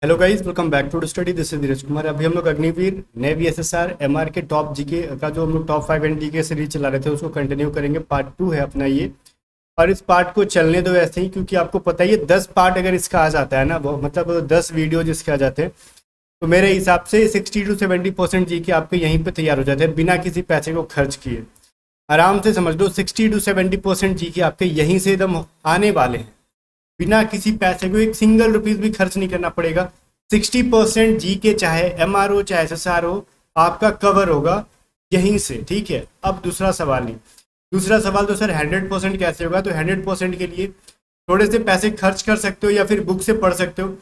Hello guys, welcome back to study. This is Dheeraj Kumar. अभी हम लोग अग्निवीर, नेवी, एसएसआर, एमआर के टॉप जीके का जो हम लोग टॉप 5 एंड जीके सीरीज चला रहे थे उसको कंटिन्यू करेंगे। पार्ट 2 है अपना ये। और इस पार्ट को चलने दो ऐसे ही, क्योंकि आपको पता ही है 10 पार्ट अगर इसका आ जाता है ना, वो मतलब 10 वीडियो जिसके आ जाते हैं, तो मेरे हिसाब से 60 to 70% जीके आपके यहीं पे तैयार हो जाते हैं बिना किसी पैसे को खर्च किए। आराम से समझ लो 60 to 70% जीके आपके यहीं से एकदम आने वाले हैं बिना किसी पैसे को, एक सिंगल रुपीज भी खर्च नहीं करना पड़ेगा। 60% जी के, चाहे एमआरओ चाहे एसएसआर हो, आपका कवर होगा यहीं से। ठीक है, अब दूसरा सवाल नहीं। दूसरा सवाल तो सर 100% कैसे होगा? तो 100% के लिए थोड़े से पैसे खर्च कर सकते हो या फिर बुक से पढ़ सकते हो।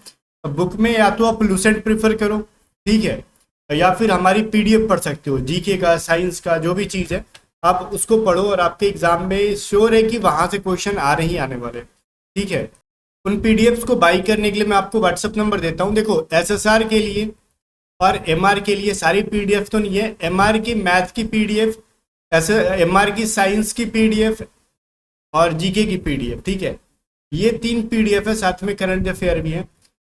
अब बुक में या तो आप लूसेंट प्रीफर करो, ठीक है, या फिर हमारी पीडीएफ पढ़ सकते हो। जीके का, साइंस का, जो भी चीज़ है आप उसको पढ़ो और आपके एग्जाम में श्योर है कि वहां से क्वेश्चन आ रहे ही आने वाले। ठीक है, उन पीडीएफ्स को बाई करने के लिए मैं आपको व्हाट्सअप नंबर देता हूँ। देखो, एसएसआर के लिए और एमआर के लिए सारी पीडीएफ तो नहीं है। एमआर की मैथ की पीडीएफ, ऐसे एमआर की साइंस की पीडीएफ और जीके की पीडीएफ, ठीक है, ये 3 पीडीएफ है। साथ में करंट अफेयर भी है।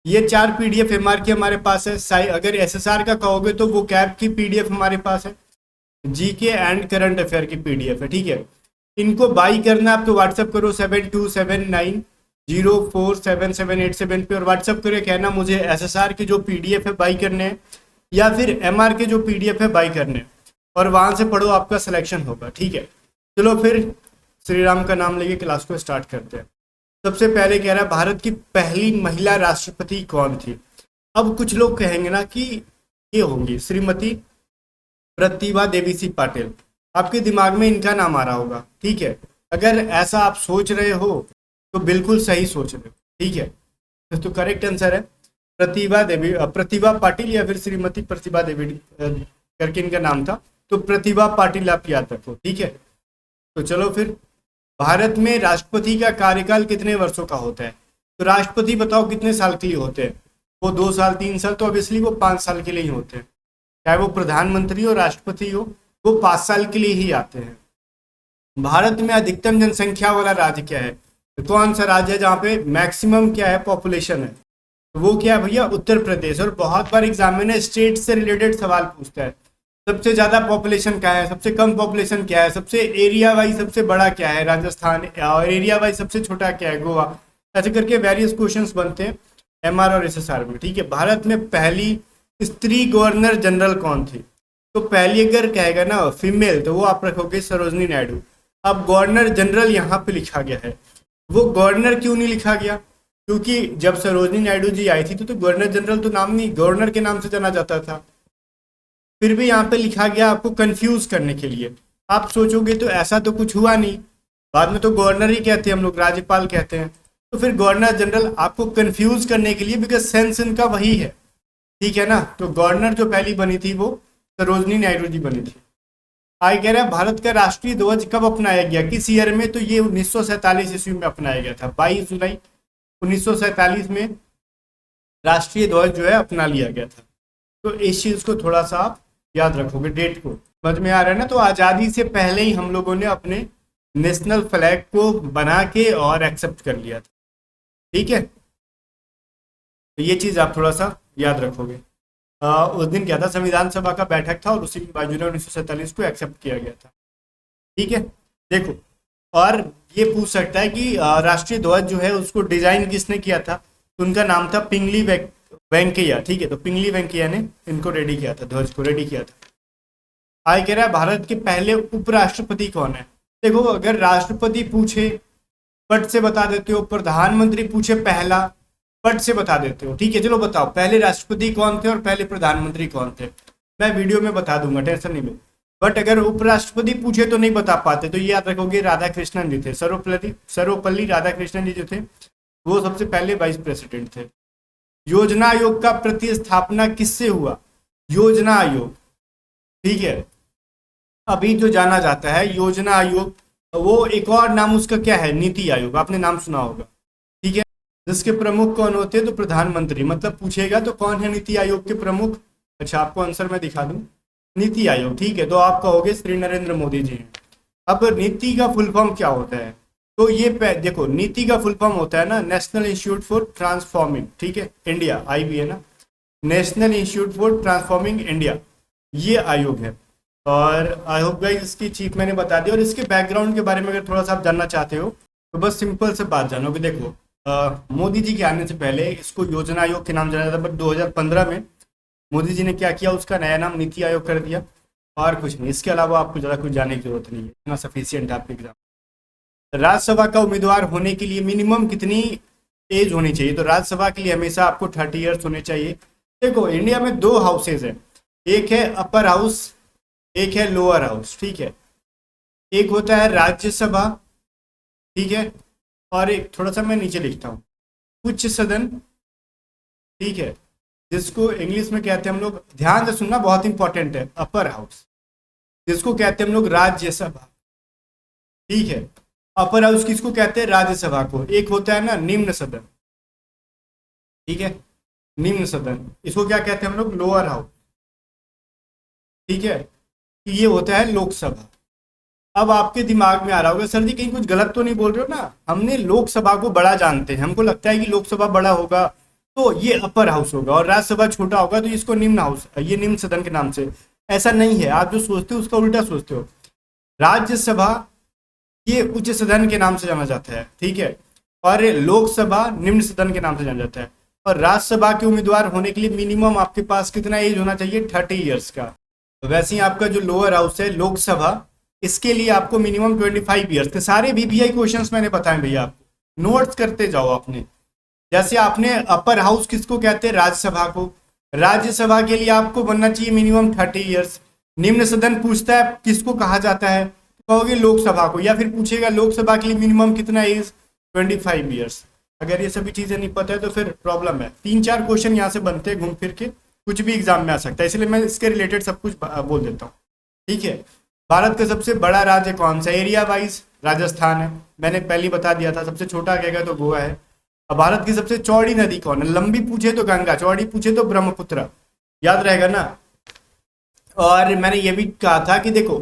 ये 4 पीडीएफ एमआर की हमारे पास है। अगर एसएसआर का कहोगे तो वो कैप की पीडीएफ हमारे पास है। जीके एंड करंट अफेयर की पीडीएफ है। ठीक है, इनको बाई करना आप तो व्हाट्सअप करो 7279047787 पे, और व्हाट्सअप करके कहना मुझे एसएसआर के जो पीडीएफ है बाई करने हैं या फिर एमआर के जो पीडीएफ है बाई करने हैं, और वहां से पढ़ो, आपका सिलेक्शन होगा। ठीक है, चलो फिर श्री राम का नाम लेके क्लास को स्टार्ट करते हैं। सबसे पहले कह रहा है भारत की पहली महिला राष्ट्रपति कौन थी? अब कुछ लोग कहेंगे ना कि ये होंगी श्रीमती प्रतिभा देवी सिंह पाटिल। आपके दिमाग में इनका नाम आ रहा होगा। ठीक है, अगर ऐसा आप सोच रहे हो तो बिल्कुल सही सोच रहे हो। ठीक है, तो करेक्ट आंसर है प्रतिभा पाटिल या फिर श्रीमती प्रतिभा देवी करके इनका नाम था। तो प्रतिभा पाटिल आप याद रखो। ठीक है, तो चलो फिर, भारत में राष्ट्रपति का कार्यकाल कितने वर्षों का होता है? तो राष्ट्रपति बताओ कितने साल के लिए होते हैं? वो 2 साल 3 साल, तो ऑब्वियसली वो 5 साल के लिए ही होते हैं। चाहे वो प्रधानमंत्री हो, राष्ट्रपति हो, वो 5 साल के लिए ही आते हैं। भारत में अधिकतम जनसंख्या वाला राज्य क्या है? तो कौन सा राज्य है जहाँ पे मैक्सिमम क्या है, पॉपुलेशन है? तो वो क्या है भैया, उत्तर प्रदेश। और बहुत बार एग्जाम में ना स्टेट से रिलेटेड सवाल पूछता है। सबसे ज्यादा पॉपुलेशन क्या है, सबसे कम पॉपुलेशन क्या है, सबसे एरिया वाइज सबसे बड़ा क्या है, राजस्थान, और एरिया वाइज सबसे छोटा क्या है, गोवा। ऐसे करके वेरियस क्वेश्चंस बनते हैं एमआर और एसएसआर में। ठीक है, भारत में पहली स्त्री गवर्नर जनरल कौन थी? तो पहली अगर कहेगा ना फीमेल, तो वो आप रखोगे सरोजनी नायडू। अब गवर्नर जनरल यहाँ पे लिखा गया है, वो गवर्नर क्यों नहीं लिखा गया? क्योंकि जब सरोजनी नायडू जी आई थी तो गवर्नर जनरल तो नाम नहीं, गवर्नर के नाम से जाना जाता था। फिर भी यहाँ पे लिखा गया आपको कंफ्यूज करने के लिए। आप सोचोगे तो ऐसा तो कुछ हुआ नहीं, बाद में तो गवर्नर ही कहते हैं हम लोग, राज्यपाल कहते हैं। तो फिर गवर्नर जनरल आपको कंफ्यूज करने के लिए, बिकॉज सेंस इनका वही है। ठीक है ना, तो गवर्नर जो पहली बनी थी वो सरोजनी नायडू जी बनी थी। आगे कह रहा है भारत का राष्ट्रीय ध्वज कब अपनाया गया, किस ईयर में? तो ये 1947 ईस्वी में अपनाया गया था। 22 जुलाई 1947 में राष्ट्रीय ध्वज जो है अपना लिया गया था। तो इस चीज को थोड़ा सा आप याद रखोगे, डेट को। समझ में आ रहा है ना? तो आजादी से पहले ही हम लोगों ने अपने नेशनल फ्लैग को बना के और एक्सेप्ट कर लिया था। ठीक है, तो ये चीज आप थोड़ा सा याद रखोगे। उस दिन क्या था, संविधान सभा का बैठक था और उसी में 22 जुलाई 1947 को एक्सेप्ट किया गया था। ठीक है, देखो, और ये पूछ सकता है कि राष्ट्रीय ध्वज जो है उसको डिजाइन किसने किया था? तो उनका नाम था पिंगली वेंकैया। ठीक है, तो पिंगली वेंकैया ने इनको रेडी किया था, ध्वज को रेडी किया था। आगे कह रहा है भारत के पहले उपराष्ट्रपति कौन है? देखो, अगर राष्ट्रपति पूछे पट से बता देते हो, प्रधानमंत्री पूछे पहला, पट से बता देते हो। ठीक है, चलो बताओ पहले राष्ट्रपति कौन थे और पहले प्रधानमंत्री कौन थे? मैं वीडियो में बता दूंगा, टेंशन नहीं लो। बट अगर उपराष्ट्रपति पूछे तो नहीं बता पाते, तो ये याद रखोगे राधा कृष्णन जी थे। सर्वपल्ली राधाकृष्णन जी जो थे वो सबसे पहले वाइस प्रेसिडेंट थे। योजना आयोग का प्रतिस्थापना किससे हुआ? योजना आयोग, ठीक है, अभी जो जाना जाता है योजना आयोग, वो एक और नाम उसका क्या है, नीति आयोग। आपने नाम सुना होगा। ठीक है, जिसके प्रमुख कौन होते हैं? तो प्रधानमंत्री। मतलब पूछेगा तो कौन है नीति आयोग के प्रमुख? अच्छा, आपको आंसर मैं दिखा दूं, नीति आयोग। ठीक है, तो आप कहोगे श्री नरेंद्र मोदी जी हैं। अब नीति का फुल फॉर्म क्या होता है? तो ये देखो, नीति का फुल फॉर्म होता है ना नेशनल इंस्टीट्यूट फॉर ट्रांसफॉर्मिंग, ठीक है, इंडिया, IB है ना, national institute for transforming India, ये आयोग है। और आई होप गाइस इसकी चीफ मैंने बता दी। और इसके बैकग्राउंड के बारे में अगर थोड़ा सा आप जानना चाहते हो तो बस सिंपल से बात जानो कि देखो, मोदी जी के आने से पहले इसको योजना आयोग के नाम जाना जाता था, बट 2015 में मोदी जी ने क्या किया, उसका नया नाम नीति आयोग कर दिया, और कुछ नहीं। इसके अलावा आपको ज़्यादा कुछ जानने की जरूरत नहीं है, इतना सफिशियंट आपके एग्जाम। राज्यसभा का उम्मीदवार होने के लिए मिनिमम कितनी एज होनी चाहिए, तो राज्यसभा के लिए हमेशा आपको 30 ईयर्स होने चाहिए। देखो इंडिया में 2 हाउसेज हैं, एक है अपर हाउस, एक है लोअर हाउस, ठीक है। एक होता है राज्यसभा, ठीक है, और एक थोड़ा सा मैं नीचे लिखता हूँ उच्च सदन, ठीक है, जिसको इंग्लिश में कहते हैं हम लोग, ध्यान से सुनना बहुत इंपॉर्टेंट है, अपर हाउस, जिसको कहते हैं हम लोग राज्यसभा, ठीक है। अपर हाउस किसको कहते हैं, राज्यसभा को। एक होता है ना निम्न सदन, ठीक है, निम्न सदन, इसको क्या कहते हैं हम लोग, लोअर हाउस, ठीक है। ये होता है लोकसभा। अब आपके दिमाग में आ रहा होगा सर जी कहीं कुछ गलत तो नहीं बोल रहे हो ना, हमने लोकसभा को बड़ा जानते हैं, हमको लगता है कि लोकसभा बड़ा होगा तो ये अपर हाउस होगा और राज्यसभा छोटा होगा तो इसको निम्न हाउस, ये निम्न सदन के नाम से। ऐसा नहीं है, आप जो सोचते हो उसका उल्टा सोचते हो। राज्यसभा ये उच्च सदन के नाम से जाना जाता है, ठीक है, और लोकसभा निम्न सदन के नाम से जाना जाता है। और राज्यसभा के उम्मीदवार होने के लिए मिनिमम आपके पास कितना एज होना चाहिए, 30 ईयर्स का। वैसे ही आपका जो लोअर हाउस है लोकसभा, इसके लिए आपको मिनिमम 25 ईयर्स के। सारे VBI क्वेश्चंस मैंने बताए भैया, आपको नोट्स करते जाओ आपने। जैसे आपने अपर हाउस किसको कहते हैं, राज्यसभा को, राज्यसभा के लिए आपको बनना चाहिए मिनिमम 30 ईयर्स। निम्न सदन पूछता है किसको कहा जाता है, कहोगे लोकसभा को, या फिर पूछेगा लोकसभा के लिए मिनिमम कितना एज, 25 ईयर्स। अगर ये सभी चीजें नहीं पता है तो फिर प्रॉब्लम है। 3-4 क्वेश्चन यहाँ से बनते हैं घूम फिर के, कुछ भी एग्जाम में आ सकता है, इसलिए मैं इसके रिलेटेड सब कुछ बोल देता हूँ, ठीक है। भारत का सबसे बड़ा राज्य कौन सा, एरिया वाइज राजस्थान है, मैंने पहले ही बता दिया था। सबसे छोटा कहेगा तो गोवा है। अब भारत की सबसे चौड़ी नदी कौन है, लंबी पूछे तो गंगा, चौड़ी पूछे तो ब्रह्मपुत्र, याद रहेगा ना। और मैंने ये भी कहा था कि देखो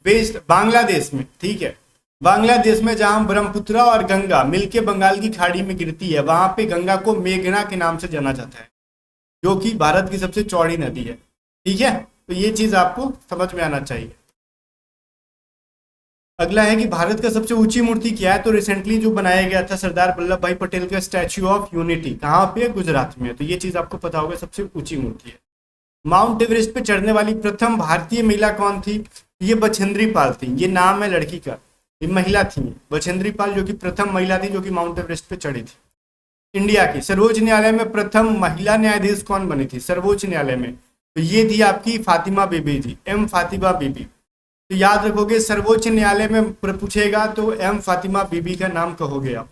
वेस्ट बांग्लादेश में, ठीक है, बांग्लादेश में जहां ब्रह्मपुत्र और गंगा मिलके बंगाल की खाड़ी में गिरती है, वहां पे गंगा को मेघना के नाम से जाना जाता है, जो कि भारत की सबसे चौड़ी नदी है, ठीक है। तो ये चीज आपको समझ में आना चाहिए। अगला है कि भारत का सबसे ऊंची मूर्ति क्या है, तो रिसेंटली जो बनाया गया था सरदार वल्लभ भाई पटेल का स्टैच्यू ऑफ यूनिटी, कहाँ पे, गुजरात में। तो ये चीज आपको पता होगा, सबसे ऊंची मूर्ति है। माउंट एवरेस्ट पे चढ़ने वाली प्रथम भारतीय महिला कौन थी, ये बछेंद्री पाल थी, ये नाम है लड़की का, ये महिला थी बछेंद्री पाल, जो कि प्रथम महिला थी जो कि माउंट एवरेस्ट पे चढ़ी थी। इंडिया की सर्वोच्च न्यायालय में प्रथम महिला न्यायाधीश कौन बनी थी, सर्वोच्च न्यायालय में, तो ये थी आपकी फातिमा बीबी जी, M फातिमा बीबी। तो याद रखोगे, सर्वोच्च न्यायालय में पूछेगा तो M फातिमा बीबी का नाम कहोगे आप।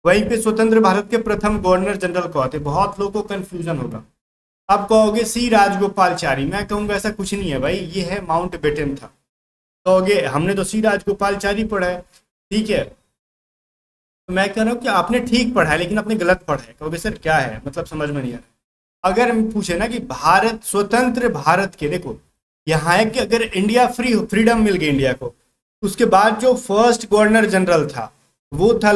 वहीं पे स्वतंत्र भारत के प्रथम गवर्नर जनरल कौन थे, बहुत लोगों को कंफ्यूजन होगा। आप कहोगे C राजगोपालचारी, मैं कहूंगा ऐसा कुछ नहीं है भाई, ये है माउंट बेटन था। कहोगे हमने तो C राजगोपालचारी पढ़ा है, ठीक है, तो मैं कह रहा हूँ कि आपने ठीक पढ़ा है लेकिन आपने गलत पढ़ा है। कहोगे सर क्या है, मतलब समझ में नहीं आ रहा। अगर हम पूछे ना कि भारत, स्वतंत्र भारत के, देखो यहाँ है कि अगर इंडिया फ्रीडम मिल गई इंडिया को, उसके बाद जो फर्स्ट गवर्नर जनरल था वो था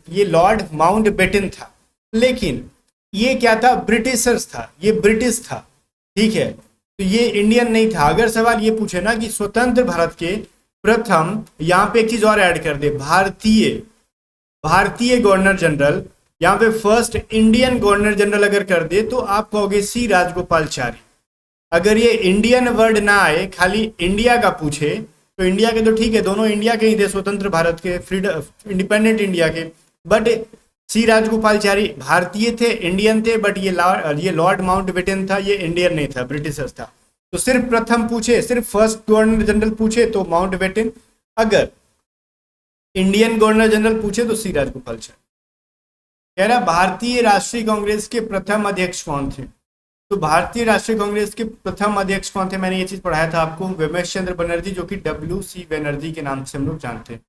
ये लॉर्ड माउंट बेटन था, लेकिन ये क्या था, ब्रिटिशर्स था, ये ब्रिटिश था, ठीक है, तो ये इंडियन नहीं था। अगर सवाल ये पूछे ना कि स्वतंत्र भारत के प्रथम, यहाँ पे एक चीज और ऐड कर दे, भारतीय गवर्नर जनरल, यहाँ पे फर्स्ट इंडियन गवर्नर जनरल अगर कर दे तो आप कहोगे C राजगोपालचारी। अगर ये इंडियन वर्ड ना आए, खाली इंडिया का पूछे, तो इंडिया के तो ठीक है, दोनों इंडिया के ही थे, स्वतंत्र भारत के, फ्रीडम इंडिपेंडेंट इंडिया के, बट C राजगोपालचारी भारतीय थे, इंडियन थे, बट ये लॉर्ड माउंट बेटन था, ये इंडियन नहीं था, ब्रिटिशर्स था। तो सिर्फ प्रथम पूछे, सिर्फ फर्स्ट गवर्नर जनरल पूछे तो माउंट बेटन, अगर इंडियन गवर्नर जनरल पूछे तो C राजगोपालचारी। कह रहा भारतीय राष्ट्रीय कांग्रेस के प्रथम अध्यक्ष कौन थे, तो भारतीय राष्ट्रीय कांग्रेस के प्रथम अध्यक्ष कौन थे, मैंने ये चीज पढ़ाया था आपको, रमेश चंद्र बनर्जी, जो कि WC बनर्जी के नाम से हम लोग जानते हैं,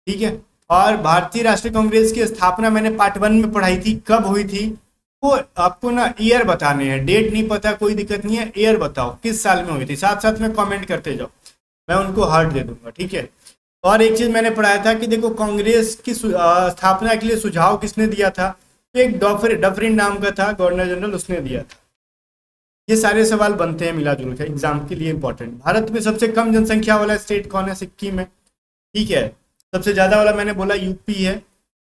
ठीक है। और भारतीय राष्ट्रीय कांग्रेस की स्थापना मैंने पार्ट 1 में पढ़ाई थी, कब हुई थी, वो आपको ना ईयर बताने हैं, डेट नहीं पता कोई दिक्कत नहीं है, ईयर बताओ किस साल में हुई थी, साथ साथ में कमेंट करते जाओ, मैं उनको हार्ट दे दूंगा, ठीक है। और एक चीज मैंने पढ़ाया था कि देखो कांग्रेस की स्थापना के लिए सुझाव किसने दिया था? एक डफरिन नाम का था गवर्नर जनरल, उसने दिया था। ये सारे सवाल बनते हैं मिला जुल के, एग्जाम के लिए इंपॉर्टेंट। भारत में सबसे कम जनसंख्या वाला स्टेट कौन है? सिक्किम है। ठीक है। सबसे ज्यादा वाला मैंने बोला यूपी है।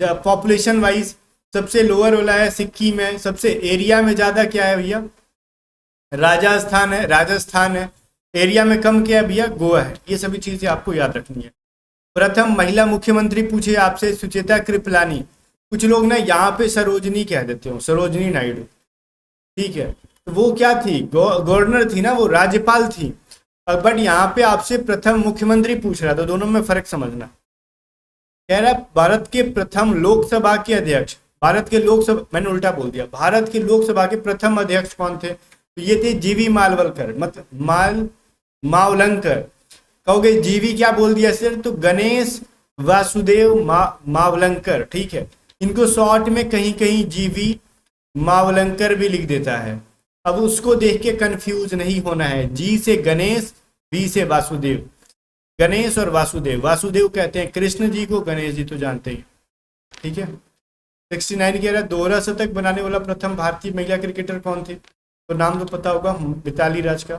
पॉपुलेशन वाइज सबसे लोअर वाला है सिक्किम है। सबसे एरिया में ज्यादा क्या है भैया? राजस्थान है। एरिया में कम क्या है भैया? गोवा है। ये सभी चीजें आपको याद रखनी है। प्रथम महिला मुख्यमंत्री पूछे आपसे, सुचेता कृपलानी। कुछ लोग ना यहाँ पे सरोजनी कह देते हो, सरोजनी नायडू। ठीक है। तो वो क्या थी? गवर्नर थी ना, वो राज्यपाल थी। बट यहाँ पे आपसे प्रथम मुख्यमंत्री पूछ रहा था, दोनों में फर्क समझना। कह रहा भारत के प्रथम लोकसभा के अध्यक्ष, भारत के लोकसभा, मैंने उल्टा बोल दिया, भारत के लोकसभा के प्रथम अध्यक्ष कौन थे? तो ये थे जीवी मालवलकर, मतलब मावलंकर। कहोगे जीवी क्या बोल दिया सर? तो गणेश वासुदेव मावलंकर। ठीक है। इनको शॉर्ट में कहीं कहीं जीवी मावलंकर भी लिख देता है। अब उसको देख के कंफ्यूज नहीं होना है। जी से गणेश, वी से वासुदेव। गणेश और वासुदेव, वासुदेव कहते हैं कृष्ण जी को, गणेश जी तो जानते ही। ठीक है। 69 कह रहा है दोहरा शतक बनाने वाला प्रथम भारतीय महिला क्रिकेटर कौन थे? तो नाम तो पता होगा, मिताली राज का।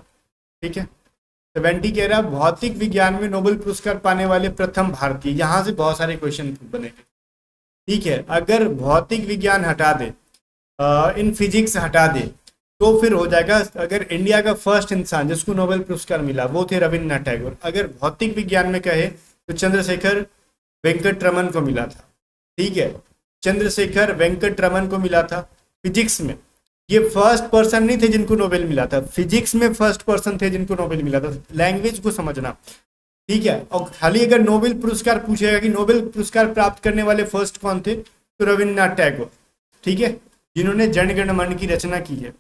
ठीक है। 70 कह रहा है भौतिक विज्ञान में नोबेल पुरस्कार पाने वाले प्रथम भारतीय। यहाँ से बहुत सारे क्वेश्चन बनेंगे। ठीक है। अगर भौतिक विज्ञान हटा दे, इन फिजिक्स हटा दे, तो फिर हो जाएगा, अगर इंडिया का फर्स्ट इंसान जिसको नोबेल पुरस्कार मिला वो थे रविन्द्रनाथ टैगोर। अगर भौतिक विज्ञान में कहे तो चंद्रशेखर वेंकट रमन को मिला था। ठीक है। चंद्रशेखर वेंकट रमन को मिला था। फिजिक्स में ये फर्स्ट पर्सन नहीं थे जिनको नोबेल मिला था, फिजिक्स में फर्स्ट पर्सन थे जिनको नोबेल मिला था। लैंग्वेज को समझना। ठीक है। और खाली अगर नोबेल पुरस्कार पूछेगा कि नोबेल पुरस्कार प्राप्त करने वाले फर्स्ट कौन थे, तो रविन्द्रनाथ टैगोर। ठीक है। जिन्होंने जनगण मन की रचना की है।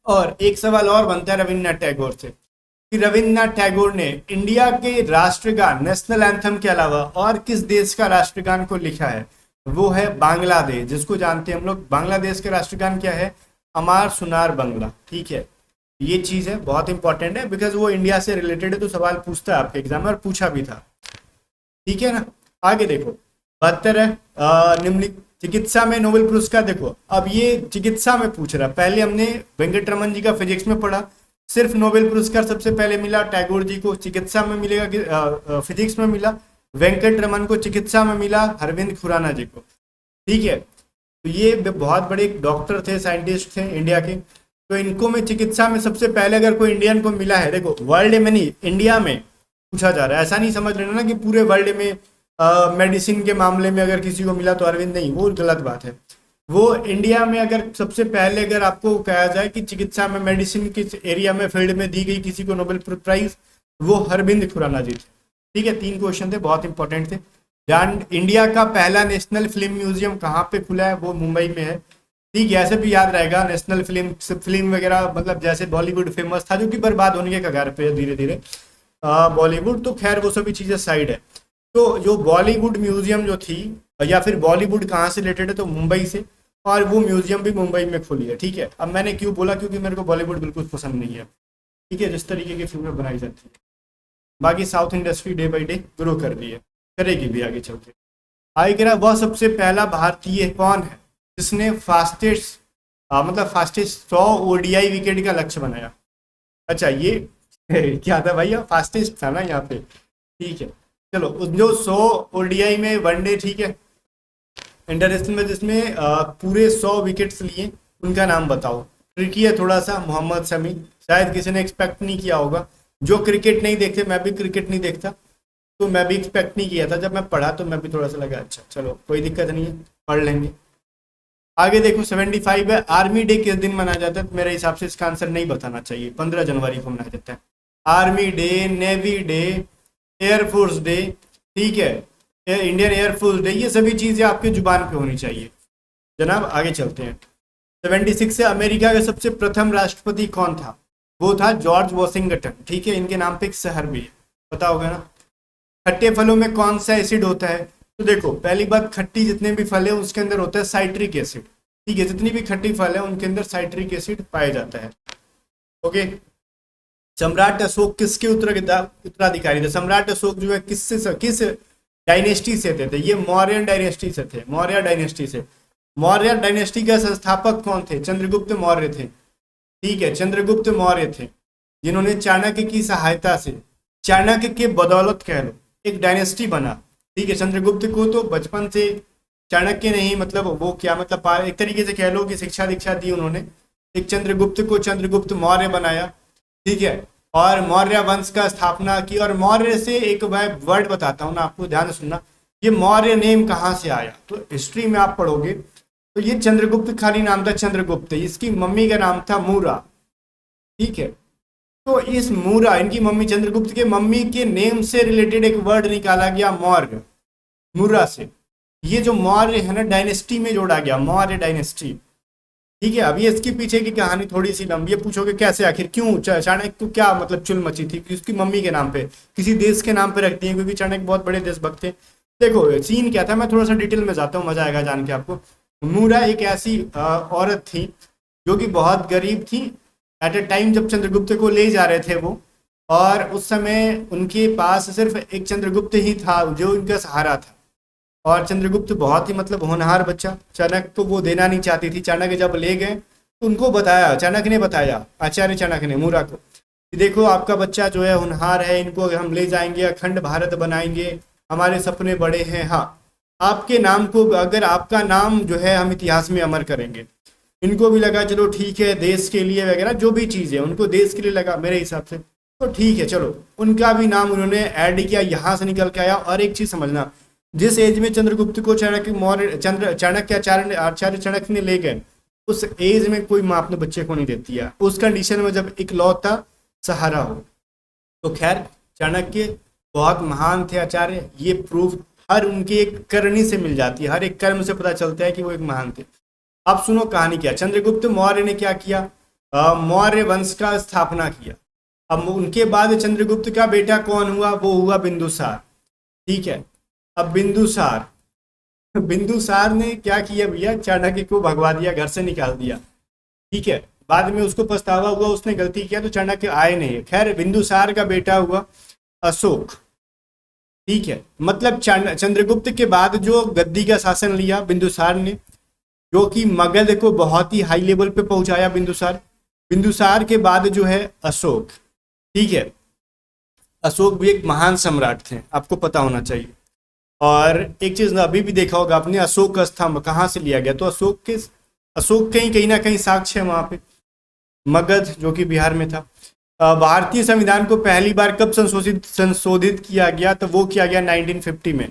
और एक सवाल और बनता है रविन्द्रनाथ टैगोर से कि रविन्द्रनाथ टैगोर ने इंडिया के राष्ट्रगान नेशनल एंथम के अलावा और किस देश का राष्ट्रगान को लिखा है? वो है बांग्लादेश, जिसको जानते हैं हम लोग। बांग्लादेश का राष्ट्रगान क्या है? अमार सुनार बंगला। ठीक है। ये चीज है, बहुत इंपॉर्टेंट है, बिकॉज वो इंडिया से रिलेटेड है, तो सवाल पूछता है आपके एग्जाम में, और पूछा भी था। ठीक है ना। आगे देखो 72 है निम्नलिखित चिकित्सा में नोबेल पुरस्कार। देखो अब ये चिकित्सा में पूछ रहा। पहले हमने वेंकट रमन जी का फिजिक्स में पढ़ा, सिर्फ नोबेल पुरस्कार सबसे पहले मिला टैगोर जी को, चिकित्सा में मिलेगा, फिजिक्स में मिला वेंकट रमन को, चिकित्सा में मिला अरविंद खुराना जी को। ठीक है। तो ये बहुत बड़े डॉक्टर थे, साइंटिस्ट थे इंडिया के। तो इनको में चिकित्सा में सबसे पहले अगर कोई इंडियन को मिला है, देखो वर्ल्ड में नहीं, इंडिया में पूछा जा रहा है। ऐसा नहीं समझ लेना ना कि पूरे वर्ल्ड में मेडिसिन के मामले में अगर किसी को मिला तो अरविंद, नहीं, वो गलत बात है। वो इंडिया में अगर सबसे पहले अगर आपको कहा जाए कि चिकित्सा में मेडिसिन के एरिया में फील्ड में दी गई किसी को नोबेल प्राइज, वो अरविंद खुराना जी थे। ठीक है। 3 क्वेश्चन थे, बहुत इंपॉर्टेंट थे। इंडिया का पहला नेशनल फिल्म म्यूजियम कहाँ पे खुला है? वो मुंबई में है। ठीक है। ऐसे भी याद रहेगा, नेशनल फिल्म वगैरह, मतलब जैसे बॉलीवुड फेमस था जो कि बर्बाद होने के कगार पे है धीरे धीरे बॉलीवुड, तो खैर वो सभी चीजें साइड है। तो जो बॉलीवुड म्यूजियम जो थी, या फिर बॉलीवुड कहाँ से रिलेटेड है, तो मुंबई से, और वो म्यूजियम भी मुंबई में खुली है। ठीक है। अब मैंने क्यों बोला? क्योंकि मेरे को बॉलीवुड बिल्कुल पसंद नहीं है। ठीक है। जिस तरीके की फिल्में बनाई जाती है, बाकी south industry day by day grow कर रही है, करेगी भी आगे चल के। आगे कह रहा वह सबसे पहला भारतीय कौन है जिसने फास्टेस्ट 100 ओडीआई विकेट का लक्ष्य बनाया? अच्छा, ये क्या था भैया? फास्टेस्ट था ना यहाँ पे। ठीक है। चलो, जो 100 ओडीआई में वनडे, ठीक है, इंटरनेशनल में जिसमें पूरे 100 विकेट्स लिए, उनका नाम बताओ। ट्रिकी है थोड़ा सा। मोहम्मद शमी, शायद किसी ने एक्सपेक्ट नहीं किया होगा। जो क्रिकेट नहीं देखते, मैं भी क्रिकेट नहीं देखता, तो मैं भी एक्सपेक्ट नहीं किया था। जब मैं पढ़ा तो मैं भी थोड़ा सा लगा अच्छा चलो कोई दिक्कत नहीं है, पढ़ लेंगे। आगे देखो 75 है, आर्मी डे किस दिन मनाया जाता है? मेरे हिसाब से इसका आंसर नहीं बताना चाहिए। 15 जनवरी को मनाया जाता है army day, navy day, air force day. ठीक है। इंडियन एयरफोर्स डे, ये सभी चीजें आपके जुबान पे होनी चाहिए जनाब। आगे चलते हैं। 76 से अमेरिका का सबसे प्रथम राष्ट्रपति कौन था? वो था जॉर्ज वॉशिंगटन। ठीक है। इनके नाम पे एक शहर भी है, पता होगा ना। खट्टे फलों में कौन सा एसिड होता है? तो देखो पहली बात, खट्टी जितने भी फल है उसके अंदर होता है साइट्रिक एसिड। ठीक है। जितनी भी खट्टी फल है उनके अंदर साइट्रिक एसिड पाया जाता है। ओके। सम्राट अशोक किसके उत्तराधिकारी थे? सम्राट अशोक जो है किस डायनेस्टी से थे? ये मौर्य डायनेस्टी से थे, मौर्य डायनेस्टी से। मौर्य डायनेस्टी का संस्थापक कौन थे? चंद्रगुप्त मौर्य थे। ठीक है, चंद्रगुप्त मौर्य थे, जिन्होंने चाणक्य की सहायता से, चाणक्य के बदौलत कह लो, एक डायनेस्टी बना। ठीक है, चंद्रगुप्त को तो बचपन से चाणक्य नहीं, मतलब वो क्या, मतलब एक तरीके से कह लो कि शिक्षा दीक्षा दी उन्होंने। एक चंद्रगुप्त को चंद्रगुप्त मौर्य बनाया। ठीक है, और मौर्य वंश का स्थापना की। और मौर्य से एक मैं वर्ड बताता हूँ ना आपको, ध्यान से सुनना। ये मौर्य नेम कहाँ से आया? तो हिस्ट्री में आप पढ़ोगे तो ये चंद्रगुप्त खाली नाम था चंद्रगुप्त, इसकी मम्मी का नाम था मूरा। ठीक है, तो इस मूरा, इनकी मम्मी चंद्रगुप्त के मम्मी के नेम से रिलेटेड एक वर्ड निकाला गया मौर्य, मूरा से। ये जो मौर्य है ना, डायनेस्टी में जोड़ा गया, मौर्य डायनेस्टी। ठीक है, अब ये इसके पीछे की कहानी थोड़ी सी लंबी है। पूछोगे कैसे, आखिर क्यों चाणक्य को क्या मतलब चुल मची थी कि उसकी मम्मी के नाम पे, किसी देश के नाम पे रखती है, क्योंकि चाणक्य बहुत बड़े देशभक्त थे। देखो सीन क्या था, मैं थोड़ा सा डिटेल में जाता हूँ, मजा आएगा जान के आपको। मूरा एक ऐसी औरत थी जो कि बहुत गरीब थी एट ए टाइम, जब चंद्रगुप्त को ले जा रहे थे वो। और उस समय उनके पास सिर्फ एक चंद्रगुप्त ही था जो उनका सहारा था। और चंद्रगुप्त बहुत ही मतलब होनहार बच्चा, चाणक्य को वो देना नहीं चाहती थी। चाणक्य जब ले गए तो उनको बताया, चाणक्य ने बताया, आचार्य चाणक्य ने मूरा को, कि देखो आपका बच्चा जो है होनहार है, इनको हम ले जाएंगे, अखंड भारत बनाएंगे, हमारे सपने बड़े हैं। हाँ, आपके नाम को, अगर आपका नाम जो है हम इतिहास में अमर करेंगे। इनको भी लगा चलो ठीक है, देश के लिए वगैरह जो भी चीज़ है, उनको देश के लिए लगा मेरे हिसाब से, तो ठीक है चलो, उनका भी नाम उन्होंने ऐड किया, यहाँ से निकल के आया। और एक चीज़ समझना, जिस एज में चंद्रगुप्त को चाणक्य मौर्य चाणक्य आचार्य चाणक्य ने ले गए, उस एज में कोई माँ अपने बच्चे को नहीं देती है, उस कंडीशन में जब इकलौता सहारा हो। तो खैर, चाणक्य बहुत महान थे आचार्य, ये प्रूफ हर उनके एक करनी से मिल जाती है, हर एक कर्म से पता चलता है कि वो एक महान थे। अब सुनो कहानी क्या। चंद्रगुप्त मौर्य ने क्या किया? मौर्य वंश का स्थापना किया। अब उनके बाद चंद्रगुप्त का बेटा कौन हुआ? वो हुआ बिंदुसार। ठीक है, अब बिंदुसार ने क्या किया भैया? चाणक्य को भगवा दिया, घर से निकाल दिया। ठीक है, बाद में उसको पछतावा हुआ, उसने गलती किया तो चाणक्य आए नहीं। खैर, बिंदुसार का बेटा हुआ अशोक। ठीक है, मतलब चंद्रगुप्त के बाद जो गद्दी का शासन लिया बिंदुसार ने, जो कि मगध को बहुत ही हाई लेवल पे पहुंचाया बिंदुसार। बिंदुसार के बाद जो है अशोक। ठीक है, अशोक भी एक महान सम्राट थे, आपको पता होना चाहिए। और एक चीज अभी भी देखा होगा आपने, अशोक का स्तंभ कहाँ से लिया गया? तो अशोक के कहीं ना कहीं साक्ष्य है वहां पे, मगध जो कि बिहार में था। भारतीय संविधान को पहली बार कब संशोधित किया गया? तो वो किया गया 1950 में।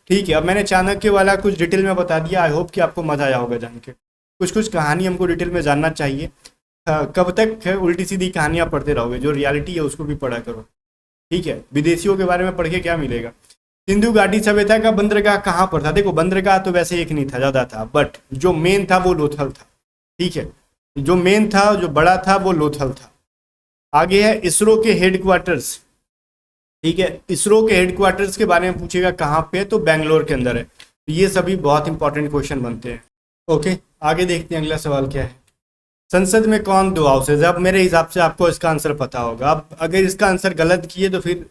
ठीक है, अब मैंने चाणक्य वाला कुछ डिटेल में बता दिया, आई होप कि आपको मजा आया होगा जान के। कुछ कुछ कहानी हमको डिटेल में जानना चाहिए। कब तक उल्टी सीधी कहानियां पढ़ते रहोगे? जो रियलिटी है उसको भी पढ़ा करो। ठीक है, विदेशियों के बारे में पढ़ के क्या मिलेगा? सिंधु घाटी सभ्यता का बंदरगाह कहाँ पर था? देखो बंदरगाह तो वैसे एक नहीं था, ज्यादा था, बट जो मेन था वो लोथल था। ठीक है, जो मेन था, जो बड़ा था, वो लोथल था। आगे है इसरो के हेडक्वार्टर्स। ठीक है, इसरो के हेडक्वार्टर्स के बारे में पूछेगा कहाँ पे है, तो बेंगलोर के अंदर है। ये सभी बहुत इंपॉर्टेंट क्वेश्चन बनते हैं। ओके, आगे देखते हैं अगला सवाल क्या है। संसद में कौन दो हाउसेज? अब मेरे हिसाब से आपको इसका आंसर पता होगा। अब अगर इसका आंसर गलत किए तो फिर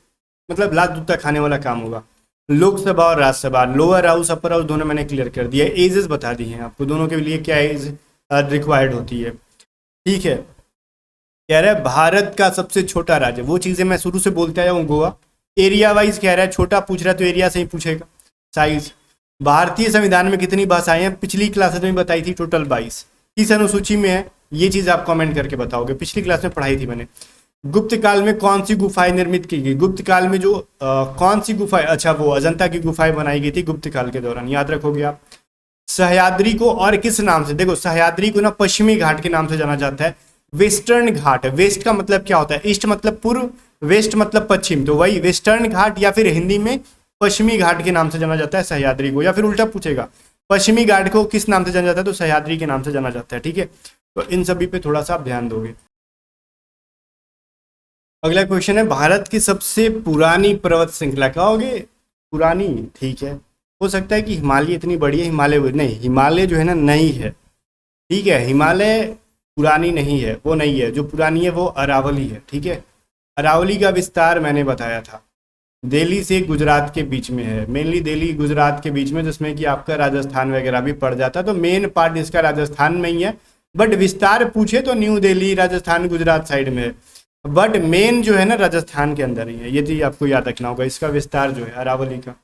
मतलब लात जूता खाने वाला काम होगा। लोकसभा और Rajya Sabha, lower house upper house दोनों मैंने क्लियर कर दिया, एजेस बता दी हैं आपको, दोनों के लिए क्या एज रिक्वायर्ड होती है। ठीक है, कह रहा है भारत का सबसे छोटा राज्य, वो चीज़ें मैं शुरू से बोलते आया हूँ, गोवा। एरिया वाइज कह रहा है, छोटा पूछ रहा है तो एरिया से ही पूछेगा। साइज, भारतीय संविधान में कितनी भाषाएं हैं? पिछली क्लास में बताई थी, टोटल 22। किस अनुसूची में है? ये चीज़ आप कमेंट करके बताओगे, पिछली क्लास में पढ़ाई थी मैंने। गुप्त काल में कौन सी गुफाएं निर्मित की गई? गुप्त काल में जो कौन सी गुफाएं? अच्छा, वो अजंता की गुफाएं बनाई गई थी गुप्त काल के दौरान, याद रखोगे आप। सह्याद्री को और किस नाम से? देखो सह्याद्री को ना पश्चिमी घाट के नाम से जाना जाता है, वेस्टर्न घाट। वेस्ट का मतलब क्या होता है? ईस्ट मतलब पूर्व, वेस्ट मतलब पश्चिम, तो वही वेस्टर्न घाट, या फिर हिंदी में पश्चिमी घाट के नाम से जाना जाता है सह्याद्री को। या फिर उल्टा पूछेगा, पश्चिमी घाट को किस नाम से जाना जाता है? तो सह्याद्री के नाम से जाना जाता है। ठीक है, तो इन सभी पे थोड़ा सा आप ध्यान दोगे। अगला क्वेश्चन है, भारत की सबसे पुरानी पर्वत श्रृंखला। कहोगे पुरानी, ठीक है, हो सकता है कि हिमालय इतनी बड़ी है, हिमालय नहीं, हिमालय जो है ना नहीं है। ठीक है, हिमालय पुरानी नहीं है, वो नहीं है, जो पुरानी है वो अरावली है। ठीक है, अरावली का विस्तार मैंने बताया था, दिल्ली से गुजरात के बीच में है, मेनली दिल्ली गुजरात के बीच में, जिसमें कि आपका राजस्थान वगैरह भी पड़ जाता है, तो मेन पार्ट इसका राजस्थान में ही है। बट विस्तार पूछे तो न्यू दिल्ली राजस्थान गुजरात साइड में है, बट मेन जो है ना राजस्थान के अंदर ही है, ये चीज आपको याद रखना होगा। इसका विस्तार जो है अरावली का,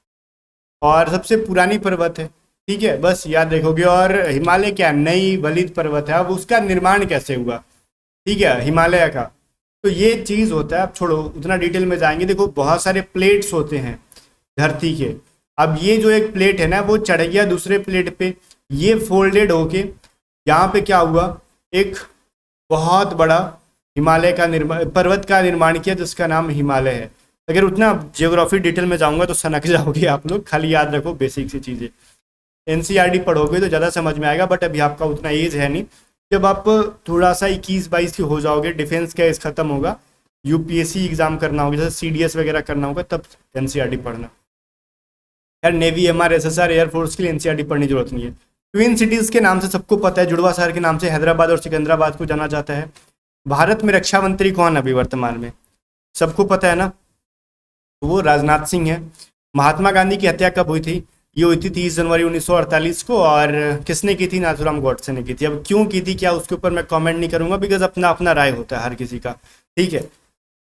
और सबसे पुरानी पर्वत है, ठीक है, बस याद रखोगे। और हिमालय क्या, नई वलित पर्वत है। अब उसका निर्माण कैसे हुआ, ठीक है, हिमालय का, तो ये चीज होता है। अब छोड़ो, उतना डिटेल में जाएंगे। देखो बहुत सारे प्लेट्स होते हैं धरती के। अब ये जो एक प्लेट है ना, वो चढ़ गया दूसरे प्लेट पे, ये फोल्डेड होके यहाँ पे क्या हुआ, एक बहुत बड़ा हिमालय का निर्माण, पर्वत का निर्माण किया, जिसका नाम हिमालय है। अगर उतना जियोग्राफी डिटेल में जाऊंगा तो सनक जाओगे आप लोग। खाली याद रखो बेसिक सी चीजें, एनसीईआरटी पढ़ोगे तो ज़्यादा समझ में आएगा। बट अभी आपका उतना एज है नहीं, जब आप थोड़ा सा 21-22 के हो जाओगे, डिफेंस का एज खत्म होगा, यूपीएससी एग्जाम करना होगा, जैसे सीडीएस वगैरह करना होगा, तब एनसीईआरटी पढ़ना। यार नेवी, एमआर, एसएसआर, एयरफोर्स के लिए एनसीईआरटी पढ़ने की जरूरत नहीं है। ट्विन सिटीज के नाम से सबको पता है, जुड़वा शहर के नाम से हैदराबाद और सिकंदराबाद को जाना जाता है। भारत में रक्षा मंत्री कौन अभी वर्तमान में, सबको पता है ना, वो राजनाथ सिंह है। महात्मा गांधी की हत्या कब हुई थी, ये हुई थी 30 जनवरी 1948 को, और किसने की थी, नाथूराम गॉडसे ने की थी। अब क्यों की थी क्या, उसके ऊपर मैं कमेंट नहीं करूंगा, बिकॉज अपना अपना राय होता है हर किसी का, ठीक है।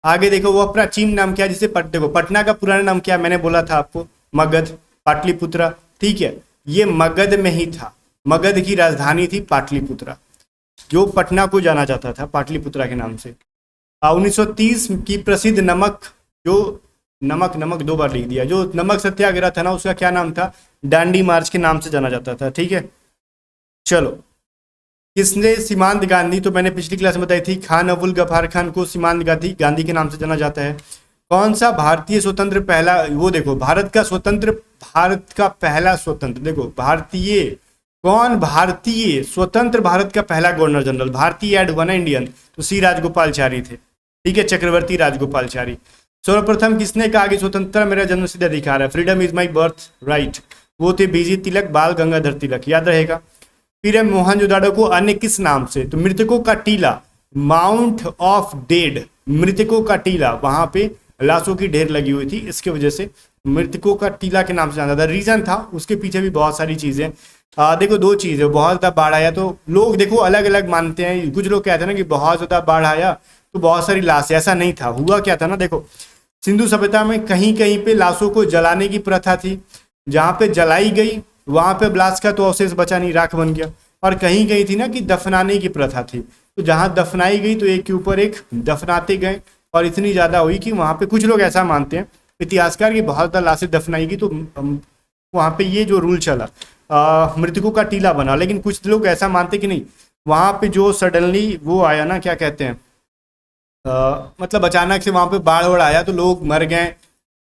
आगे देखो, वो प्राचीन नाम क्या है, जिसे देखो पटना का पुराना नाम क्या है, मैंने बोला था आपको, मगध, पाटलिपुत्रा, ठीक है, ये मगध में ही था। मगध की राजधानी थी पाटलिपुत्रा, जो पटना को जाना जाता था पाटलिपुत्रा के नाम से। 1930 की प्रसिद्ध नमक, जो नमक दो बार लिख दिया, जो नमक सत्याग्रह था ना, उसका क्या नाम था, डांडी मार्च के नाम से जाना जाता था, ठीक है। चलो, किसने सीमांत गांधी, तो मैंने पिछली क्लास में बताई थी, खान अबुल गफार खान को सीमांत गांधी के नाम से जाना जाता है। कौन सा भारतीय स्वतंत्र पहला, वो देखो भारत का पहला स्वतंत्र, देखो भारतीय, कौन भारतीय स्वतंत्र भारत का पहला गवर्नर जनरल, भारतीय ऐड हुआ ना इंडियन, तो सी राजगोपालचारी थे, ठीक है, चक्रवर्ती राजगोपालचारी। सर्वप्रथम किसने कहा कि स्वतंत्रता मेरा जन्मसिद्ध अधिकार है, freedom is my birth right, वो थे बीजी तिलक, बाल गंगाधर तिलक, याद रहेगा। फिर है मोहनजोदाड़ो को अन्य किस नाम से, तो मृतकों का टीला, माउंट ऑफ डेड, मृतकों का टीला, वहां पे लाशों की ढेर लगी हुई थी, इसके वजह से मृतकों का टीला के नाम से जाना था। रीजन था, उसके पीछे भी बहुत सारी चीजें। देखो दो चीजें, बहुत ज्यादा बाढ़ आया तो लोग देखो अलग अलग मानते हैं। कुछ लोग कहते हैं ना कि बहुत ज्यादा बाढ़ आया तो बहुत सारी लाशें, ऐसा नहीं था। हुआ क्या था ना, देखो सिंधु सभ्यता में कहीं कहीं पे लाशों को जलाने की प्रथा थी, जहाँ पे जलाई गई वहां पे ब्लास्ट का तो अवशेष बचा नहीं, राख बन गया। और कहीं कहीं थी ना कि दफनाने की प्रथा थी, तो जहाँ दफनाई गई तो एक के ऊपर एक दफनाते गए, और इतनी ज्यादा हुई कि वहां पे कुछ लोग ऐसा मानते हैं इतिहासकार की बहुत ज्यादा लाशें दफनाई गई, तो वहां पे ये जो रूल चला, मृतकों का टीला बना। लेकिन कुछ लोग ऐसा मानते कि नहीं, वहां पे जो सडनली वो आया ना, क्या कहते हैं, मतलब अचानक से वहां पे बाढ़ वड़ आया तो लोग मर गए,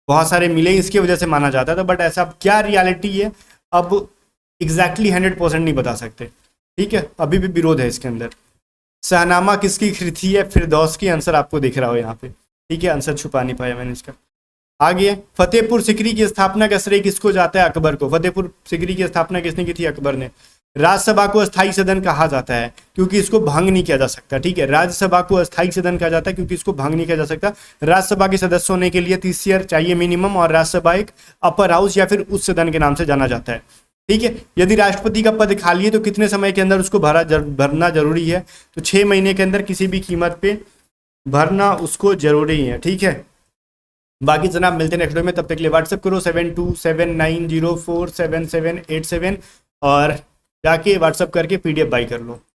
बहुत सारे मिले, इसकी वजह से माना जाता था। बट ऐसा क्या रियलिटी है अब एग्जैक्टली 100% नहीं बता सकते, ठीक है, अभी भी विरोध है इसके अंदर। शाहनामा किसकी कृति है, फिरदौस की, आंसर आपको दिख रहा हो यहाँ पे, ठीक है, आंसर छुपा नहीं पाया मैंने इसका। आगे फतेहपुर सिकरी की स्थापना का श्रेय किसको जाता है, अकबर को। फतेहपुर सिकरी की स्थापना किसने की थी, अकबर ने। राज्यसभा को अस्थायी सदन कहा जाता है क्योंकि इसको भंग नहीं किया जा सकता, ठीक है, राज्यसभा को अस्थायी सदन कहा जाता है क्योंकि इसको भंग नहीं किया जा सकता। राज्यसभा के सदस्य होने के लिए 30 ईयर चाहिए मिनिमम, और राज्यसभा एक अपर हाउस या फिर उच्च सदन के नाम से जाना जाता है, ठीक है। यदि राष्ट्रपति का पद खाली है तो कितने समय के अंदर उसको भरना जरूरी है, तो 6 महीने के अंदर किसी भी कीमत पे भरना उसको जरूरी है, ठीक है। बाकी जनाब मिलते हैं नेक्स्ट वीडियो में, तब तक के लिए व्हाट्सएप करो 7279047787 और जाके व्हाट्सएप करके PDF बाई कर लो।